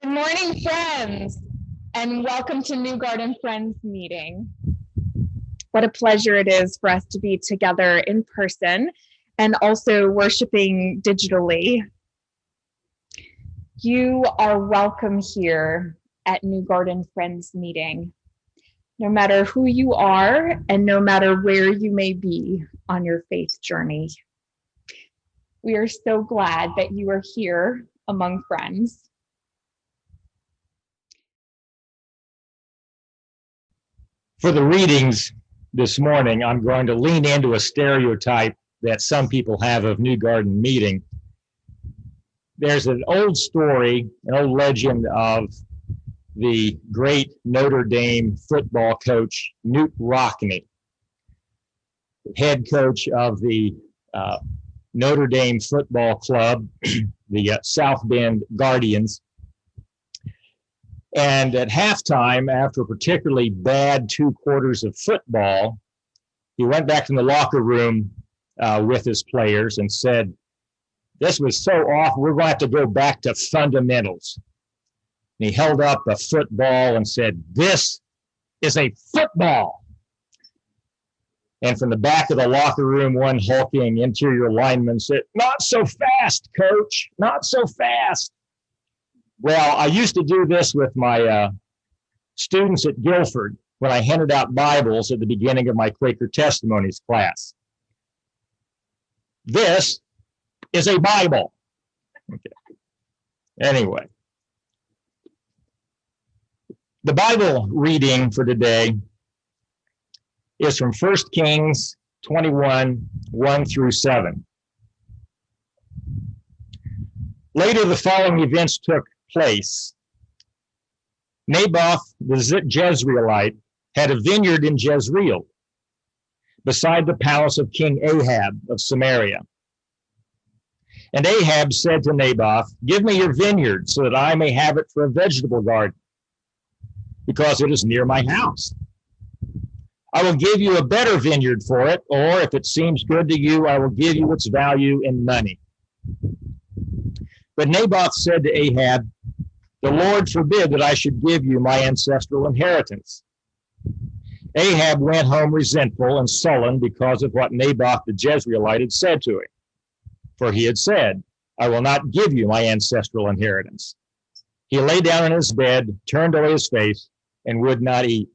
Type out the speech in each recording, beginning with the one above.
Good morning, friends, and welcome to New Garden Friends meeting. What a pleasure it is for us to be together in person and also worshiping digitally. You are welcome here at New Garden Friends meeting, no matter who you are and no matter where you may be on your faith journey. We are so glad that you are here among friends. For the readings this morning, I'm going to lean into a stereotype that some people have of New Garden meeting. There's an old story, an old legend of the great Notre Dame football coach, Knute Rockne, head coach of the Notre Dame football club, the South Bend Guardians. And at halftime, after a particularly bad 2 quarters of football, he went back in the locker room with his players and said, "This was so awful, we're going to have to go back to fundamentals." And he held up a football and said, "This is a football." And from the back of the locker room, one hulking interior lineman said, "Not so fast, coach, not so fast." Well, I used to do this with my students at Guilford when I handed out Bibles at the beginning of my Quaker Testimonies class. This is a Bible. Okay. Anyway, the Bible reading for today is from 1 Kings 21, 1 through 7. Later, the following events took place. Naboth the Jezreelite had a vineyard in Jezreel, beside the palace of King Ahab of Samaria. And Ahab said to Naboth, "Give me your vineyard so that I may have it for a vegetable garden, because it is near my house. I will give you a better vineyard for it, or if it seems good to you, I will give you its value in money." But Naboth said to Ahab, "The Lord forbid that I should give you my ancestral inheritance." Ahab went home resentful and sullen because of what Naboth the Jezreelite had said to him. For he had said, "I will not give you my ancestral inheritance." He lay down in his bed, turned away his face, and would not eat.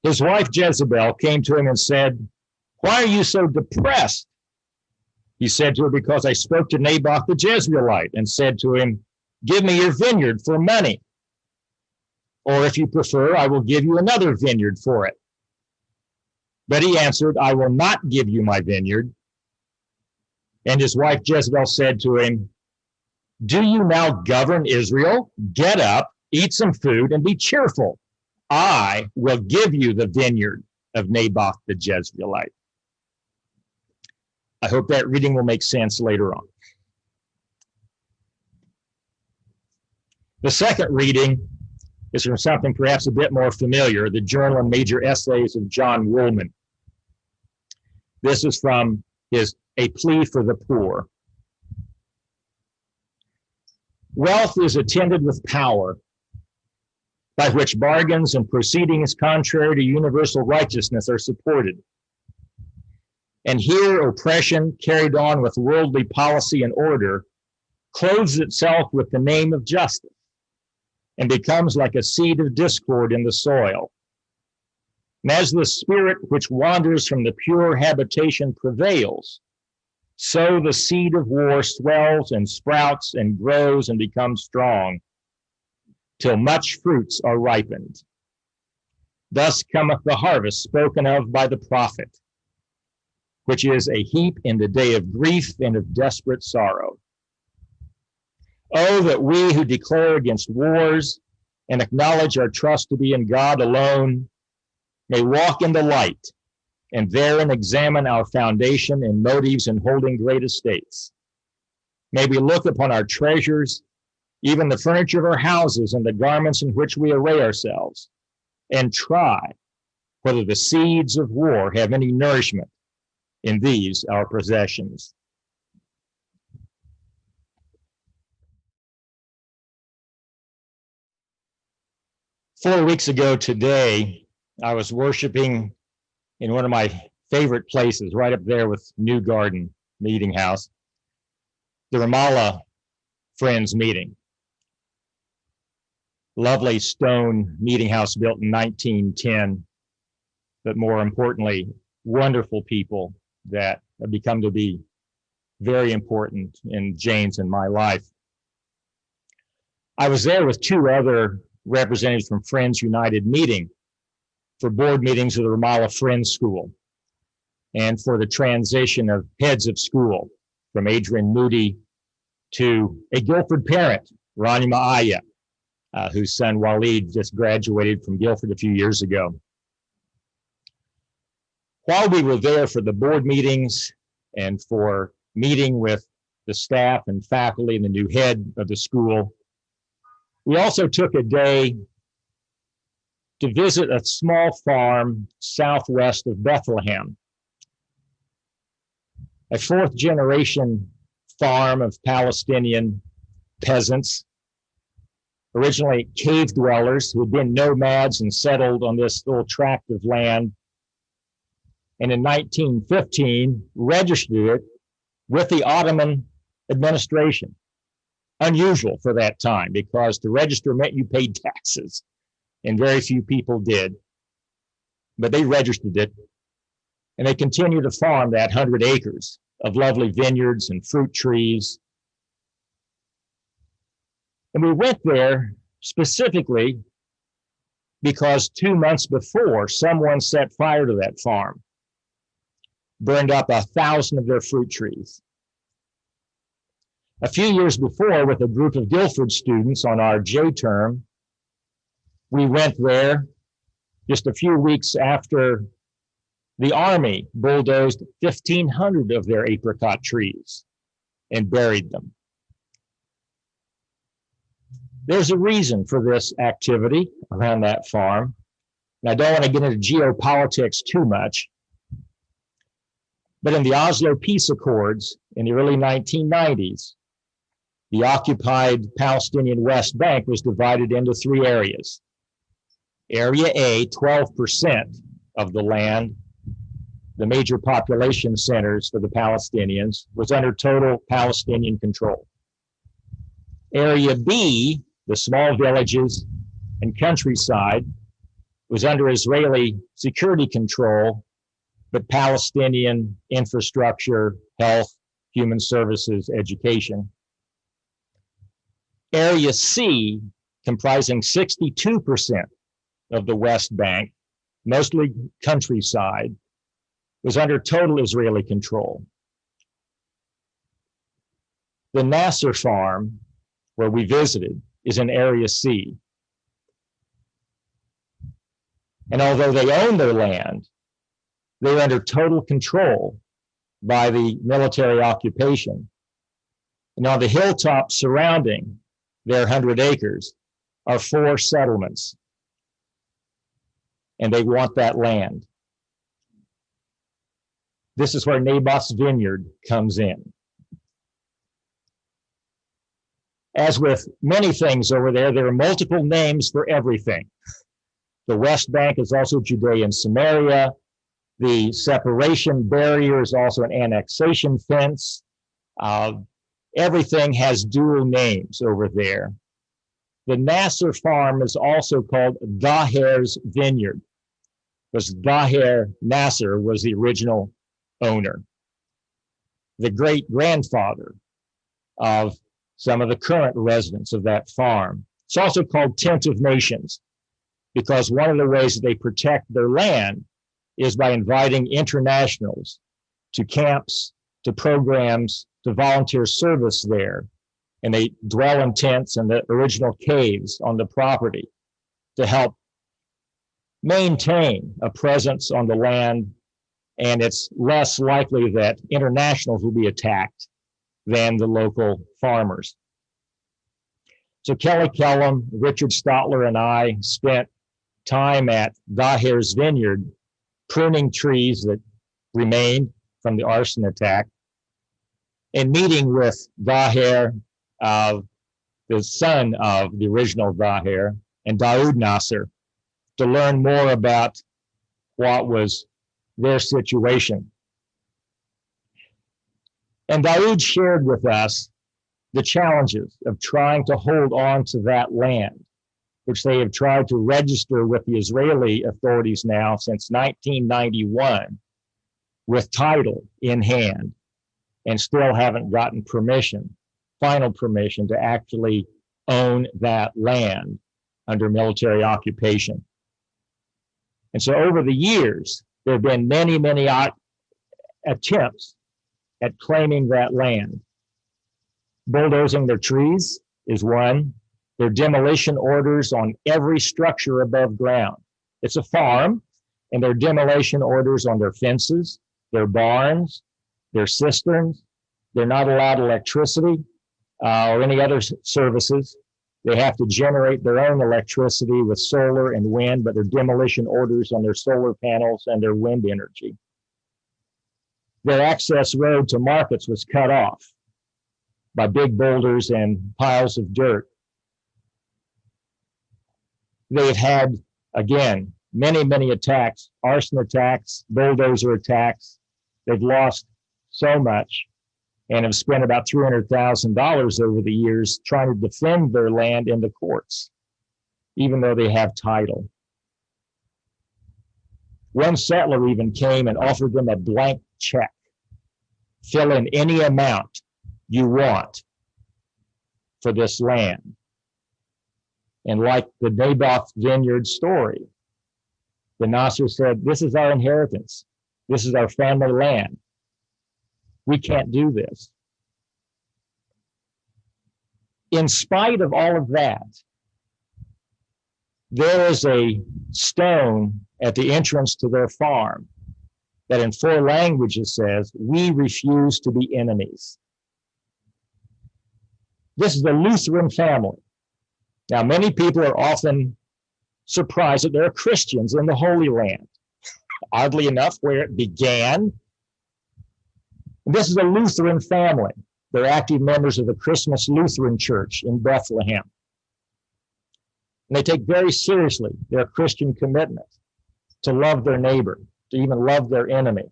His wife Jezebel came to him and said, "Why are you so depressed?" He said to her, "Because I spoke to Naboth the Jezreelite and said to him, 'Give me your vineyard for money. Or if you prefer, I will give you another vineyard for it.' But he answered, 'I will not give you my vineyard.' And his wife Jezebel said to him, 'Do you now govern Israel? Get up, eat some food, and be cheerful. I will give you the vineyard of Naboth the Jezreelite.'" I hope that reading will make sense later on. The second reading is from something perhaps a bit more familiar, the Journal and Major Essays of John Woolman. This is from his A Plea for the Poor. Wealth is attended with power, by which bargains and proceedings contrary to universal righteousness are supported. And here oppression, carried on with worldly policy and order, clothes itself with the name of justice and becomes like a seed of discord in the soil. And as the spirit which wanders from the pure habitation prevails, so the seed of war swells and sprouts and grows and becomes strong, till much fruits are ripened. Thus cometh the harvest spoken of by the prophet, which is a heap in the day of grief and of desperate sorrow. Oh, that we who declare against wars and acknowledge our trust to be in God alone may walk in the light and therein examine our foundation and motives in holding great estates. May we look upon our treasures, even the furniture of our houses and the garments in which we array ourselves, and try whether the seeds of war have any nourishment in these our possessions. 4 weeks ago today, I was worshiping in one of my favorite places, right up there with New Garden Meeting House, the Ramallah Friends Meeting. Lovely stone meeting house built in 1910, but more importantly, wonderful people that have become to be very important in Jane's and my life. I was there with two other representatives from Friends United meeting for board meetings of the Ramallah Friends School and for the transition of heads of school from Adrian Moody to a Guilford parent, Ronnie Maaya, whose son Waleed just graduated from Guilford a few years ago. While we were there for the board meetings and for meeting with the staff and faculty and the new head of the school, we also took a day to visit a small farm southwest of Bethlehem, a fourth generation farm of Palestinian peasants, originally cave dwellers who had been nomads and settled on this little tract of land. And in 1915, registered it with the Ottoman administration. Unusual for that time, because to register meant you paid taxes, and very few people did. But they registered it, and they continued to farm that 100 acres of lovely vineyards and fruit trees. And we went there specifically because 2 months before, someone set fire to that farm, burned up 1,000 of their fruit trees. A few years before, with a group of Guilford students on our J term, we went there just a few weeks after the Army bulldozed 1,500 of their apricot trees and buried them. There's a reason for this activity around that farm. And I don't want to get into geopolitics too much, but in the Oslo Peace Accords in the early 1990s, the occupied Palestinian West Bank was divided into 3 areas. Area A, 12% of the land, the major population centers for the Palestinians, was under total Palestinian control. Area B, the small villages and countryside, was under Israeli security control, but Palestinian infrastructure, health, human services, education. Area C, comprising 62% of the West Bank, mostly countryside, was under total Israeli control. The Nasser farm, where we visited, is in Area C. And although they own their land, they're under total control by the military occupation. And on the hilltops surrounding their 100 acres are 4 settlements. And they want that land. This is where Naboth's vineyard comes in. As with many things over there, there are multiple names for everything. The West Bank is also Judea and Samaria. The separation barrier is also an annexation fence. Everything has dual names over there. The Nasser farm is also called Daher's Vineyard, because Daher Nasser was the original owner, the great-grandfather of some of the current residents of that farm. It's also called Tent of Nations, because one of the ways that they protect their land is by inviting internationals to camps, to programs, to volunteer service there. And they dwell in tents in the original caves on the property to help maintain a presence on the land. And it's less likely that internationals will be attacked than the local farmers. So Kelly Kellum, Richard Stotler, and I spent time at Daher's Vineyard pruning trees that remained from the arson attack and meeting with Daher, the son of the original Daher, and Daoud Nasser to learn more about what was their situation. And Daoud shared with us the challenges of trying to hold on to that land, which they have tried to register with the Israeli authorities now since 1991, with title in hand, and still haven't gotten permission, final permission to actually own that land under military occupation. And so over the years, there have been many, many attempts at claiming that land. Bulldozing their trees is one. There are demolition orders on every structure above ground. It's a farm, and there are demolition orders on their fences, their barns, their cisterns. They're not allowed electricity or any other services. They have to generate their own electricity with solar and wind, but there are demolition orders on their solar panels and their wind energy. Their access road to markets was cut off by big boulders and piles of dirt. They've had, again, many, many attacks, arson attacks, bulldozer attacks. They've lost so much and have spent about $300,000 over the years trying to defend their land in the courts, even though they have title. One settler even came and offered them a blank check. Fill in any amount you want for this land. And like the Naboth vineyard story, the Nasser said, this is our inheritance. This is our family land. We can't do this. In spite of all of that, there is a stone at the entrance to their farm that in 4 languages says, we refuse to be enemies. This is a Lutheran family. Now, many people are often surprised that there are Christians in the Holy Land. Oddly enough, where it began, this is a Lutheran family. They're active members of the Christmas Lutheran Church in Bethlehem. And they take very seriously their Christian commitment to love their neighbor, to even love their enemy.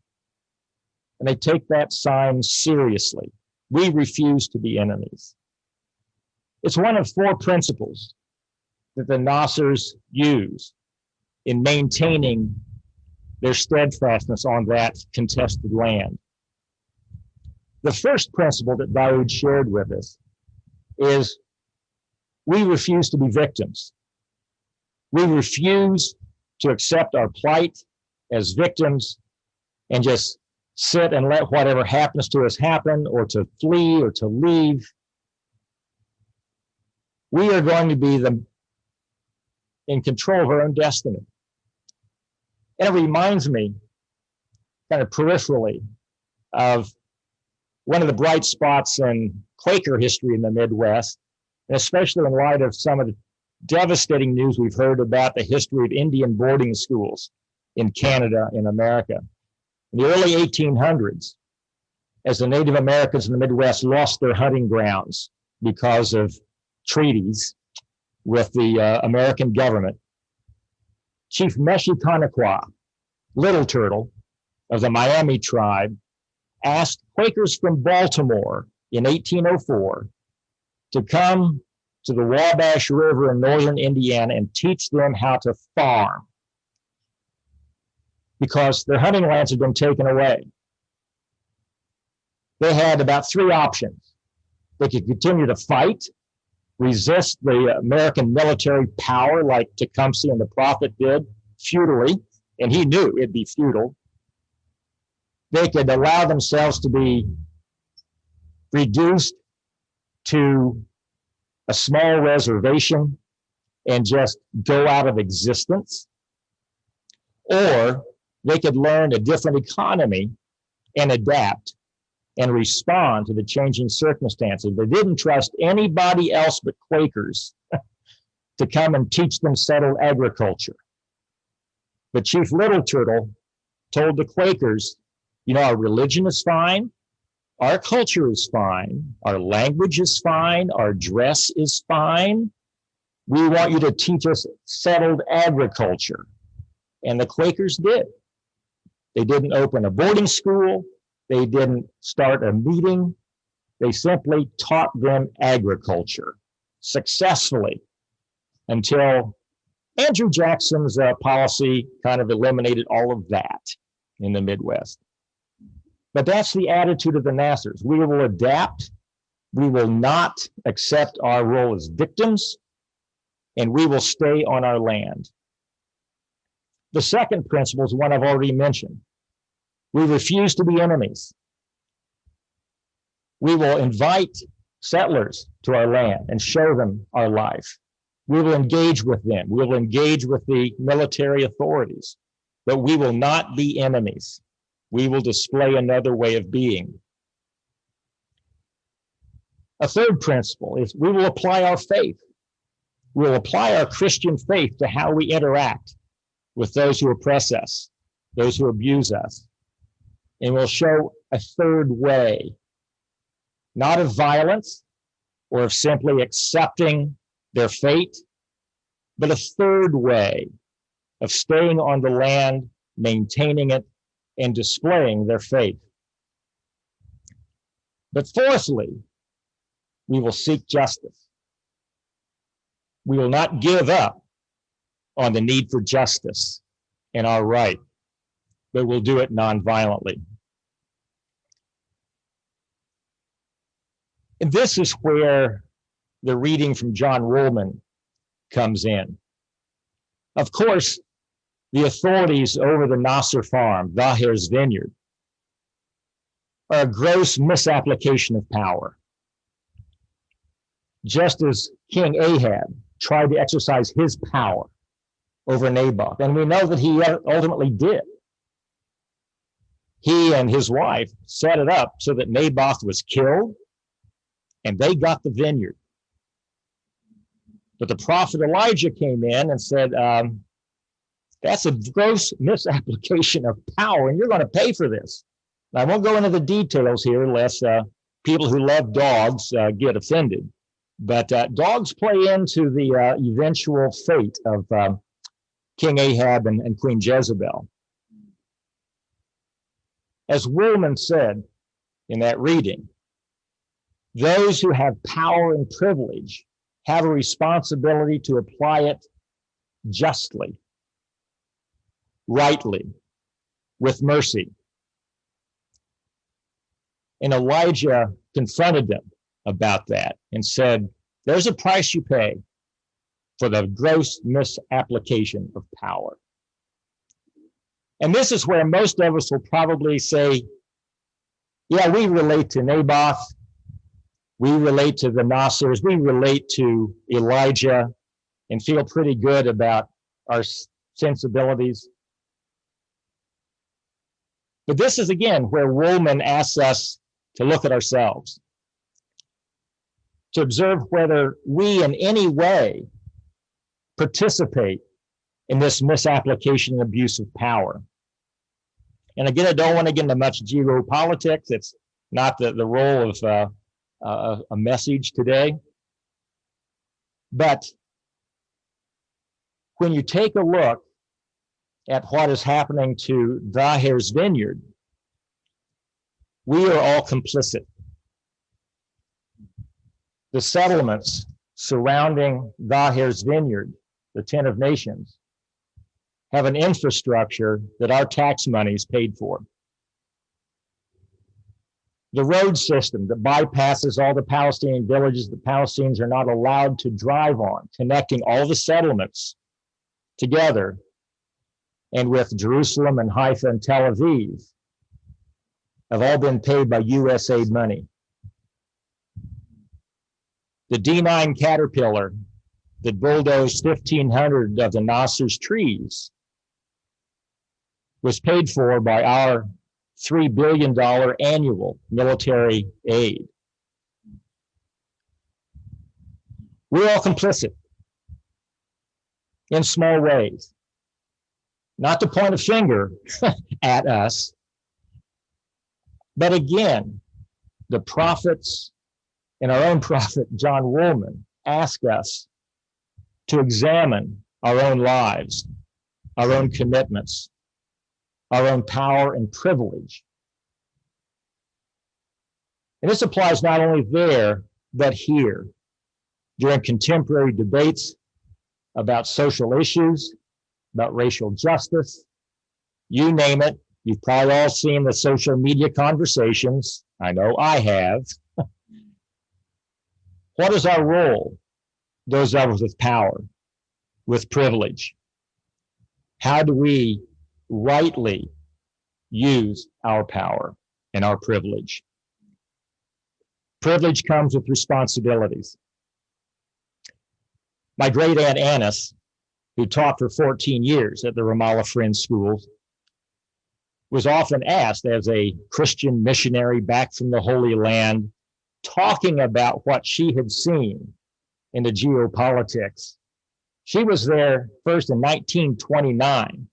And they take that sign seriously. We refuse to be enemies. It's one of 4 principles that the Nassers use in maintaining their steadfastness on that contested land. The first principle that Daoud shared with us is we refuse to be victims. We refuse to accept our plight as victims and just sit and let whatever happens to us happen, or to flee or to leave. We are going to be in control of our own destiny. And it reminds me, kind of peripherally, of one of the bright spots in Quaker history in the Midwest, and especially in light of some of the devastating news we've heard about the history of Indian boarding schools in Canada and America. In the early 1800s, as the Native Americans in the Midwest lost their hunting grounds because of treaties with the American government, Chief Meshiconaqua, Little Turtle of the Miami tribe, asked Quakers from Baltimore in 1804 to come to the Wabash River in northern Indiana and teach them how to farm, because their hunting lands had been taken away. They had about 3 options. They could continue to fight, resist the American military power like Tecumseh and the Prophet did, futilely, and he knew it'd be futile. They could allow themselves to be reduced to a small reservation and just go out of existence. Or they could learn a different economy and adapt and respond to the changing circumstances. They didn't trust anybody else but Quakers to come and teach them settled agriculture. But Chief Little Turtle told the Quakers, you know, our religion is fine, our culture is fine, our language is fine, our dress is fine, We want you to teach us settled agriculture. And the Quakers did. They didn't open a boarding school. They didn't start a meeting. They simply taught them agriculture successfully until Andrew Jackson's policy kind of eliminated all of that in the Midwest. But that's the attitude of the Nassers. We will adapt. We will not accept our role as victims, and we will stay on our land. The second principle is one I've already mentioned. We refuse to be enemies. We will invite settlers to our land and show them our life. We will engage with them. We will engage with the military authorities, but we will not be enemies. We will display another way of being. A third principle is we will apply our faith. We'll apply our Christian faith to how we interact with those who oppress us, those who abuse us. And we'll show a third way, not of violence or of simply accepting their fate, but a third way of staying on the land, maintaining it, and displaying their faith. But fourthly, we will seek justice. We will not give up on the need for justice and our right, but we'll do it nonviolently. And this is where the reading from John Woolman comes in. Of course, the authorities over the Nasser farm, Zahir's vineyard, are a gross misapplication of power. Just as King Ahab tried to exercise his power over Naboth, and we know that he ultimately did. He and his wife set it up so that Naboth was killed, and they got the vineyard. But the prophet Elijah came in and said, that's a gross misapplication of power, and you're going to pay for this. Now, I won't go into the details here, lest people who love dogs get offended. But dogs play into the eventual fate of King Ahab and Queen Jezebel. As Woolman said in that reading, those who have power and privilege have a responsibility to apply it justly, rightly, with mercy. And Elijah confronted them about that and said, there's a price you pay for the gross misapplication of power. And this is where most of us will probably say, yeah, we relate to Naboth, we relate to the Nassers, we relate to Elijah, and feel pretty good about our sensibilities. But this is, again, where Woolman asks us to look at ourselves, to observe whether we in any way participate in this misapplication and abuse of power. And again, I don't want to get into much geopolitics. It's not the role of a message today. But when you take a look at what is happening to Zahir's vineyard, we are all complicit. The settlements surrounding Zahir's vineyard, the Tent of Nations, have an infrastructure that our tax money is paid for. The road system that bypasses all the Palestinian villages that Palestinians are not allowed to drive on, connecting all the settlements together, and with Jerusalem and Haifa and Tel Aviv, have all been paid by USAID money. The D9 Caterpillar that bulldozed 1,500 of the Nasser's trees was paid for by our $3 billion annual military aid. We're all complicit in small ways. Not to point a finger at us, but again, the prophets and our own prophet, John Woolman, ask us to examine our own lives, our own commitments, our own power and privilege. And this applies not only there, but here, during contemporary debates about social issues, about racial justice, you name it. You've probably all seen the social media conversations. I know I have. What is our role, those of us with power, with privilege? How do we rightly use our power and our privilege? Privilege comes with responsibilities. My great aunt Annis, who taught for 14 years at the Ramallah Friends Schools, was often asked as a Christian missionary back from the Holy Land, talking about what she had seen in the geopolitics. She was there first in 1929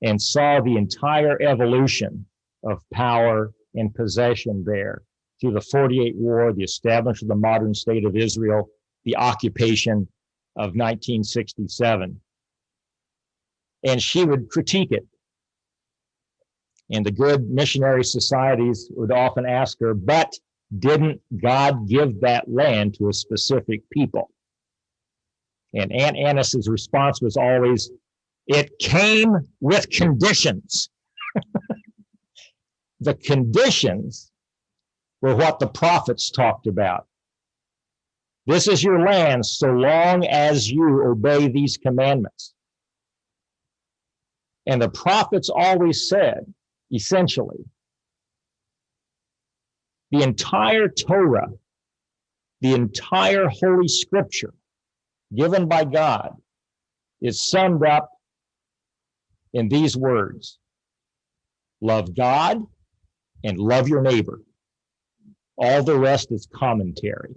and saw the entire evolution of power and possession there through the 48 War, the establishment of the modern state of Israel, the occupation of 1967. And she would critique it. And the good missionary societies would often ask her, but didn't God give that land to a specific people? And Aunt Annis's response was always, it came with conditions. The conditions were what the prophets talked about. This is your land so long as you obey these commandments. And the prophets always said, essentially, the entire Torah, the entire Holy Scripture given by God is summed up in these words: love God and love your neighbor. All the rest is commentary.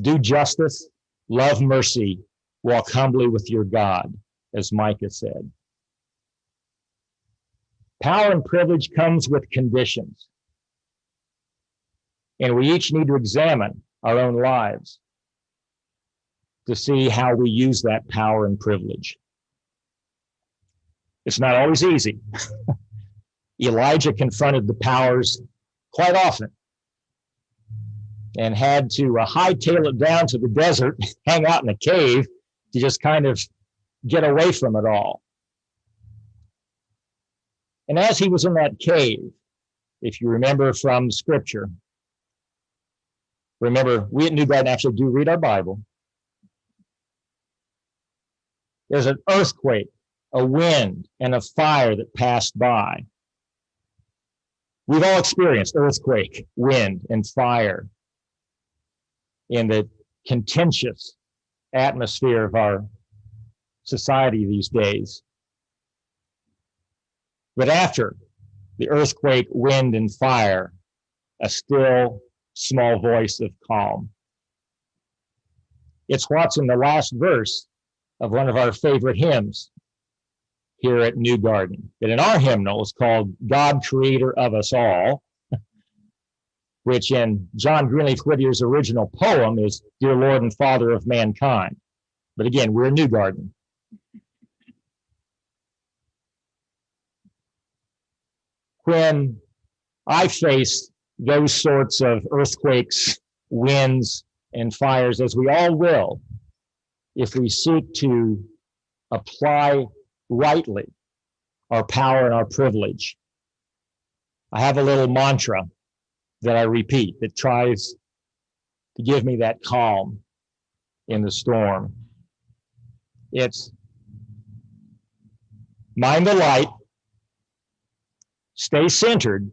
Do justice, love mercy, walk humbly with your God, as Micah said. Power and privilege comes with conditions. And we each need to examine our own lives to see how we use that power and privilege. It's not always easy. Elijah confronted the powers quite often and had to hightail it down to the desert, hang out in a cave to just kind of get away from it all. And as he was in that cave, if you remember from Scripture, remember, we at New Garden actually do read our Bible. There's an earthquake, a wind, and a fire that passed by. We've all experienced earthquake, wind, and fire in the contentious atmosphere of our society these days. But after the earthquake, wind, and fire, a still, small voice of calm. It's what's in the last verse of one of our favorite hymns here at New Garden. That in our hymnal is called God, Creator of Us All, which in John Greenleaf Whittier's original poem is Dear Lord and Father of Mankind. But again, we're New Garden. When I face those sorts of earthquakes, winds, and fires, as we all will, if we seek to apply rightly our power and our privilege, I have a little mantra that I repeat that tries to give me that calm in the storm. It's mind the light, stay centered,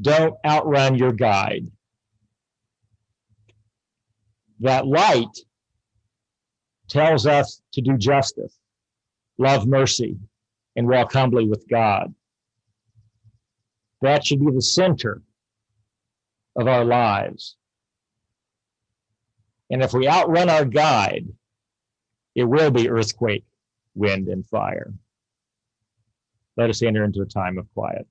don't outrun your guide. That light tells us to do justice, love mercy, and walk humbly with God. That should be the center of our lives. And if we outrun our guide, it will be earthquake, wind, and fire. Let us enter into a time of quiet.